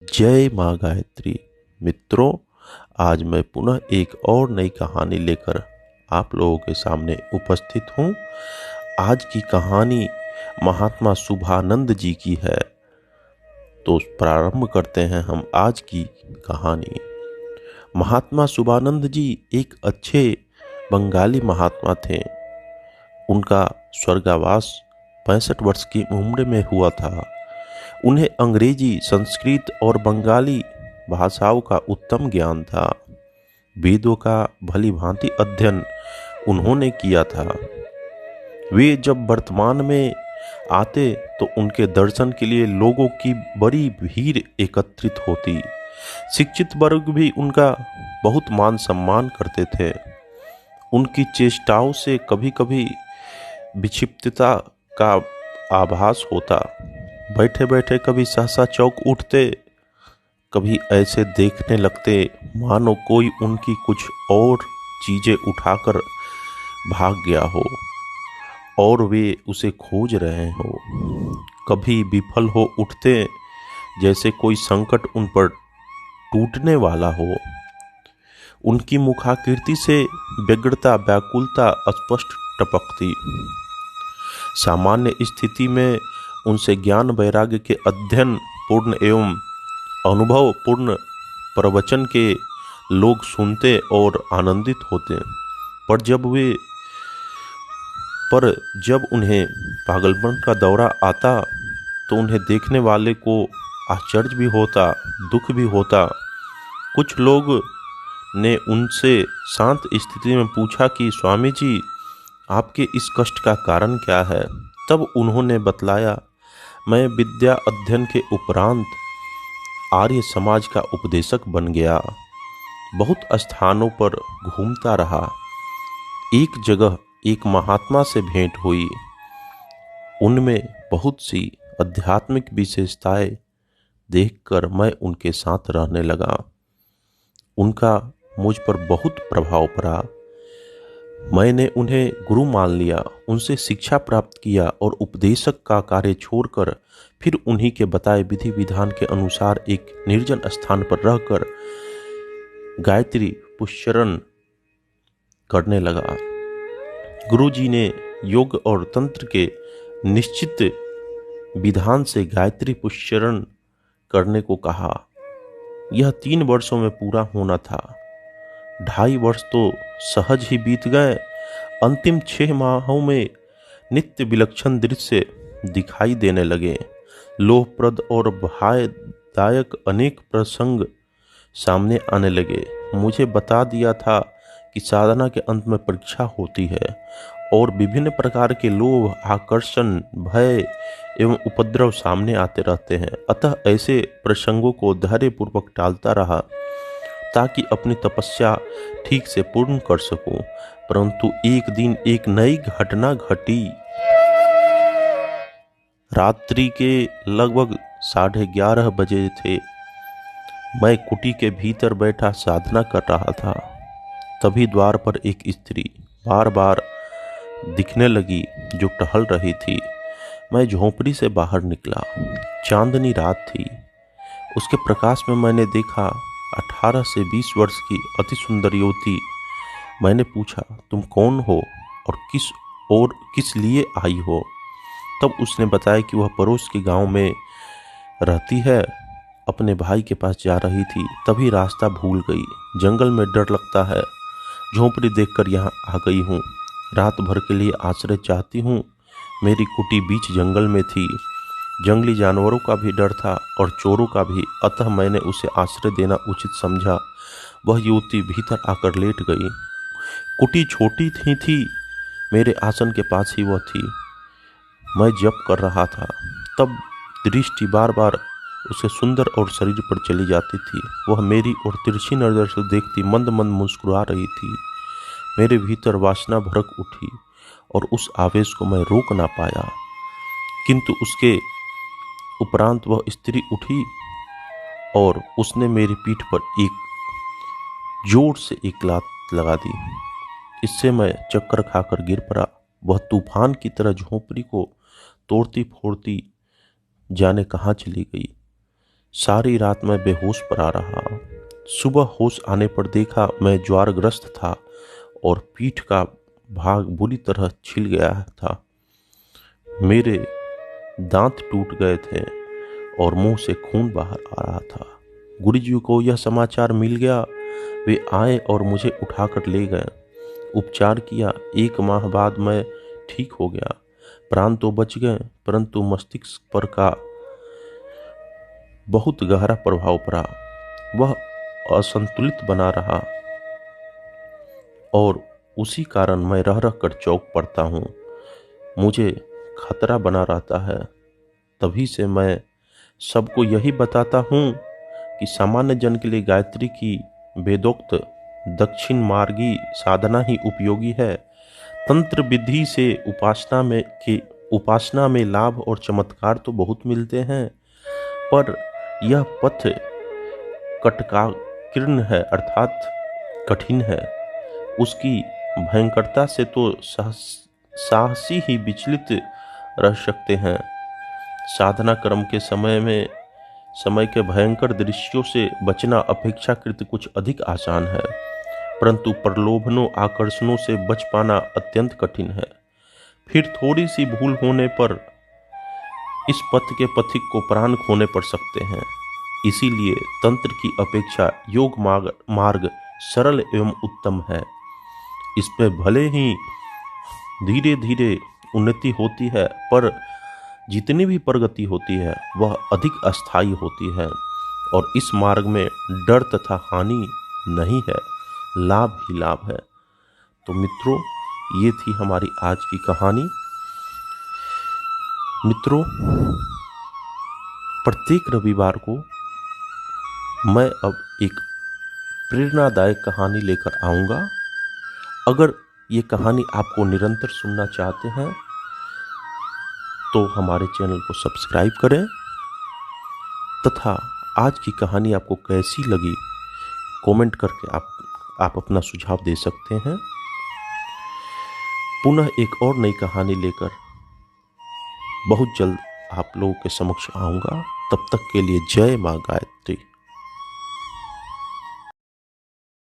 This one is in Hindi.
जय माँ गायत्री। मित्रों, आज मैं पुनः एक और नई कहानी लेकर आप लोगों के सामने उपस्थित हूँ। आज की कहानी महात्मा शुभानंद जी की है। तो प्रारंभ करते हैं हम आज की कहानी। महात्मा शुभानंद जी एक अच्छे बंगाली महात्मा थे। उनका स्वर्गवास 65 वर्ष की उम्र में हुआ था। उन्हें अंग्रेजी, संस्कृत और बंगाली भाषाओं का उत्तम ज्ञान था। वेदों का भली भांति अध्ययन उन्होंने किया था। वे जब वर्तमान में आते तो उनके दर्शन के लिए लोगों की बड़ी भीड़ एकत्रित होती। शिक्षित वर्ग भी उनका बहुत मान सम्मान करते थे। उनकी चेष्टाओं से कभी कभी विक्षिप्तता का आभास होता। बैठे बैठे कभी सहसा चौंक उठते, कभी ऐसे देखने लगते मानो कोई उनकी कुछ और चीजें उठाकर भाग गया हो और वे उसे खोज रहे हो। कभी विफल हो उठते, जैसे कोई संकट उन पर टूटने वाला हो। उनकी मुखाकृति से व्यग्रता, व्याकुलता स्पष्ट टपकती। सामान्य स्थिति में उनसे ज्ञान वैराग्य के अध्ययन पूर्ण एवं अनुभव पूर्ण प्रवचन के लोग सुनते और आनंदित होते। पर जब उन्हें पागलपन का दौरा आता तो उन्हें देखने वाले को आश्चर्य भी होता, दुख भी होता। कुछ लोग ने उनसे शांत स्थिति में पूछा कि स्वामी जी, आपके इस कष्ट का कारण क्या है? तब उन्होंने बतलाया, मैं विद्या अध्ययन के उपरांत आर्य समाज का उपदेशक बन गया। बहुत स्थानों पर घूमता रहा। एक जगह एक महात्मा से भेंट हुई। उनमें बहुत सी आध्यात्मिक विशेषताएं देखकर मैं उनके साथ रहने लगा। उनका मुझ पर बहुत प्रभाव पड़ा। मैंने उन्हें गुरु मान लिया, उनसे शिक्षा प्राप्त किया और उपदेशक का कार्य छोड़कर फिर उन्हीं के बताए विधि विधान के अनुसार एक निर्जन स्थान पर रहकर गायत्री पुष्करण करने लगा। गुरु जी ने योग और तंत्र के निश्चित विधान से गायत्री पुष्करण करने को कहा। यह 3 वर्षों में पूरा होना था। 2.5 वर्ष तो सहज ही बीत गए। अंतिम 6 माहों में नित्य विलक्षण दृश्य दिखाई देने लगे। लोहप्रद और भयदायक अनेक प्रसंग सामने आने लगे। मुझे बता दिया था कि साधना के अंत में परीक्षा होती है और विभिन्न प्रकार के लोभ, आकर्षण, भय एवं उपद्रव सामने आते रहते हैं। अतः ऐसे प्रसंगों को धैर्यपूर्वक टालता रहा ताकि अपनी तपस्या ठीक से पूर्ण कर सकूं। परंतु एक दिन एक नई घटना घटी। रात्रि के लगभग 11:30 बजे थे। मैं कुटी के भीतर बैठा साधना कर रहा था। तभी द्वार पर एक स्त्री बार बार दिखने लगी जो टहल रही थी। मैं झोंपड़ी से बाहर निकला। चांदनी रात थी। उसके प्रकाश में मैंने देखा 18 से 20 वर्ष की अति सुंदर युवती। मैंने पूछा, तुम कौन हो और किस लिए आई हो? तब उसने बताया कि वह पड़ोस के गांव में रहती है, अपने भाई के पास जा रही थी, तभी रास्ता भूल गई। जंगल में डर लगता है, झोंपड़ी देखकर यहाँ आ गई हूँ। रात भर के लिए आश्रय चाहती हूँ। मेरी कुटी बीच जंगल में थी। जंगली जानवरों का भी डर था और चोरों का भी, अतः मैंने उसे आश्रय देना उचित समझा। वह युवती भीतर आकर लेट गई। कुटी छोटी थी, मेरे आसन के पास ही वह थी। मैं जप कर रहा था, तब दृष्टि बार बार उसके सुंदर और शरीर पर चली जाती थी। वह मेरी ओर तिरछी नजर से देखती मंद मंद मुस्कुरा रही थी। मेरे भीतर वासना भड़क उठी और उस आवेश को मैं रोक ना पाया। किंतु उसके उपरांत वह स्त्री उठी और उसने मेरी पीठ पर एक जोर से एक लात लगा दी। इससे मैं चक्कर खाकर गिर पड़ा। वह तूफान की तरह झोंपड़ी को तोड़ती फोड़ती जाने कहाँ चली गई। सारी रात मैं बेहोश पड़ा रहा। सुबह होश आने पर देखा मैं ज्वारग्रस्त था और पीठ का भाग बुरी तरह छिल गया था। मेरे दांत टूट गए थे और मुंह से खून बाहर आ रहा था। गुरुजी को यह समाचार मिल गया। वे आए और मुझे उठाकर ले गए। उपचार किया। 1 माह बाद मैं ठीक हो गया। प्राण तो बच गए, परंतु मस्तिष्क पर का बहुत गहरा प्रभाव पड़ा। वह असंतुलित बना रहा और उसी कारण मैं रह कर चौंक पड़ता हूँ। मुझे खतरा बना रहता है। तभी से मैं सबको यही बताता हूँ कि सामान्य जन के लिए गायत्री की वेदोक्त दक्षिण मार्गी साधना ही उपयोगी है। तंत्र विधि से उपासना में लाभ और चमत्कार तो बहुत मिलते हैं, पर यह पथ कटकाकीर्ण है, अर्थात कठिन है। उसकी भयंकरता से तो साहसी ही विचलित रह सकते हैं। साधना क्रम के समय के भयंकर दृश्यों से बचना अपेक्षाकृत कुछ अधिक आसान है, परंतु प्रलोभनों आकर्षणों से बच पाना अत्यंत कठिन है। फिर थोड़ी सी भूल होने पर इस पथ के पथिक को प्राण खोने पड़ सकते हैं। इसीलिए तंत्र की अपेक्षा योग मार्ग सरल एवं उत्तम है। इस पे भले ही धीरे धीरे उन्नति होती है, पर जितनी भी प्रगति होती है वह अधिक अस्थायी होती है और इस मार्ग में डर तथा हानि नहीं है, लाभ ही लाभ है। तो मित्रों, ये थी हमारी आज की कहानी। मित्रों, प्रत्येक रविवार को मैं अब एक प्रेरणादायक कहानी लेकर आऊँगा। अगर ये कहानी आपको निरंतर सुनना चाहते हैं तो हमारे चैनल को सब्सक्राइब करें तथा आज की कहानी आपको कैसी लगी कमेंट करके आप अपना सुझाव दे सकते हैं। पुनः एक और नई कहानी लेकर बहुत जल्द आप लोगों के समक्ष आऊँगा। तब तक के लिए जय माँ गायत्री।